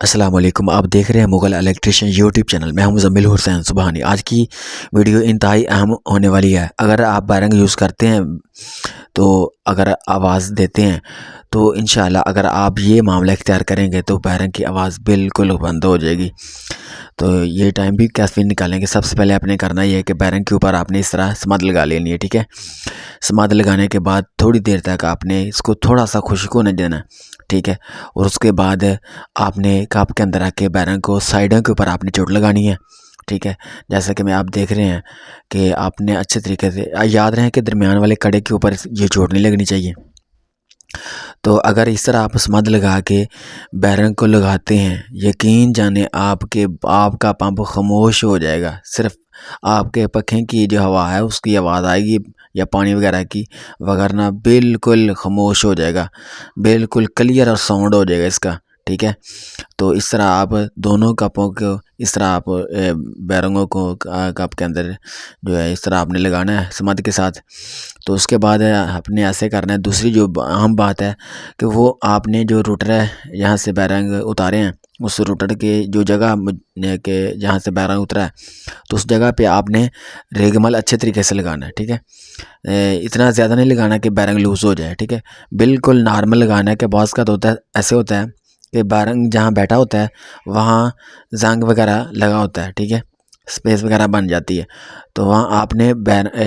السلام علیکم، آپ دیکھ رہے ہیں مغل الیکٹریشین یوٹیوب چینل۔ میں ہوں مزمل حسین سبحانی۔ آج کی ویڈیو انتہائی اہم ہونے والی ہے۔ اگر آپ بیرنگ یوز کرتے ہیں تو اگر آواز دیتے ہیں تو انشاءاللہ اگر آپ یہ معاملہ اختیار کریں گے تو بیرنگ کی آواز بالکل بند ہو جائے گی۔ تو یہ ٹائم بھی کیسے نکالیں گے؟ سب سے پہلے آپ نے کرنا یہ ہے کہ بیرنگ کے اوپر آپ نے اس طرح سماد لگا لینی ہے، ٹھیک ہے۔ سماد لگانے کے بعد تھوڑی دیر تک آپ نے اس کو تھوڑا سا خشک ہونے دینا ہے، ٹھیک ہے۔ اور اس کے بعد آپ نے کپ کے اندر رکھ کے بیرنگ کو سائڈوں کے اوپر آپ نے چوٹ لگانی ہے، ٹھیک ہے۔ جیسا کہ آپ دیکھ رہے ہیں کہ آپ نے اچھے طریقے سے یاد رہیں کہ درمیان والے کڑے کے اوپر یہ چوٹ نہیں لگنی چاہیے۔ تو اگر اس طرح آپ سماد لگا کے بیرنگ کو لگاتے ہیں، یقین جانیں آپ کا پمپ خاموش ہو جائے گا۔ صرف آپ کے پنکھے کی جو ہوا ہے اس کی آواز آئے گی یا پانی وغیرہ کی، وغیرہ بالکل خاموش ہو جائے گا، بالکل کلیئر اور ساؤنڈ ہو جائے گا اس کا، ٹھیک ہے۔ تو اس طرح آپ دونوں کپوں کو اس طرح آپ بیرنگوں کو کپ کے اندر جو ہے اس طرح آپ نے لگانا ہے سماد کے ساتھ۔ تو اس کے بعد آپ نے ایسے کرنا ہے۔ دوسری جو اہم بات ہے کہ وہ آپ نے جو روٹر ہے یہاں سے بیرنگ اتارے ہیں، اس روٹر کے جو جگہ کہ جہاں سے بیرنگ اترا ہے تو اس جگہ پہ آپ نے ریگمل اچھے طریقے سے لگانا ہے، ٹھیک ہے۔ اتنا زیادہ نہیں لگانا کہ بیرنگ لوز ہو جائے، ٹھیک ہے۔ بالکل نارمل لگانا ہے کہ بعض کا تو ہوتا ہے ایسے ہوتا ہے کہ بیرنگ جہاں بیٹھا ہوتا ہے وہاں زنگ وغیرہ لگا ہوتا ہے، ٹھیک ہے، سپیس وغیرہ بن جاتی ہے۔ تو وہاں آپ نے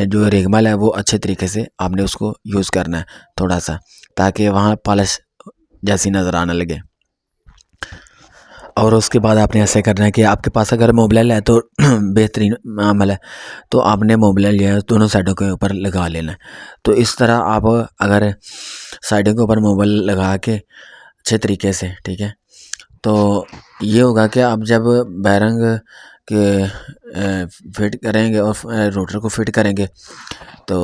جو ریگمل ہے وہ اچھے طریقے سے آپ نے اس کو یوز کرنا ہے تھوڑا سا، تاکہ وہاں پالش جیسی نظر آنے لگے۔ اور اس کے بعد آپ نے ایسے کرنا ہے کہ آپ کے پاس اگر موبلائل ہے تو بہترین عمل ہے، تو آپ نے موبلائل جو ہے دونوں سائڈوں کے اوپر لگا لینا ہے۔ تو اس طرح آپ اگر سائڈوں کے اوپر موبائل لگا کے اچھے طریقے سے، ٹھیک ہے، تو یہ ہوگا کہ آپ جب بیرنگ کے فٹ کریں گے اور روٹر کو فٹ کریں گے تو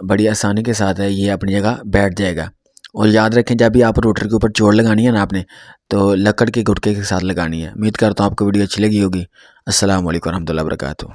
بڑی آسانی کے ساتھ ہے یہ اپنی جگہ بیٹھ جائے گا۔ اور یاد رکھیں جب بھی آپ روٹر کے اوپر چوڑ لگانی ہے نا، آپ نے تو لکڑ کے گٹکے کے ساتھ لگانی ہے۔ امید کرتا ہوں آپ کو ویڈیو اچھی لگی ہوگی۔ السلام علیکم ورحمۃ اللہ وبرکاتہ۔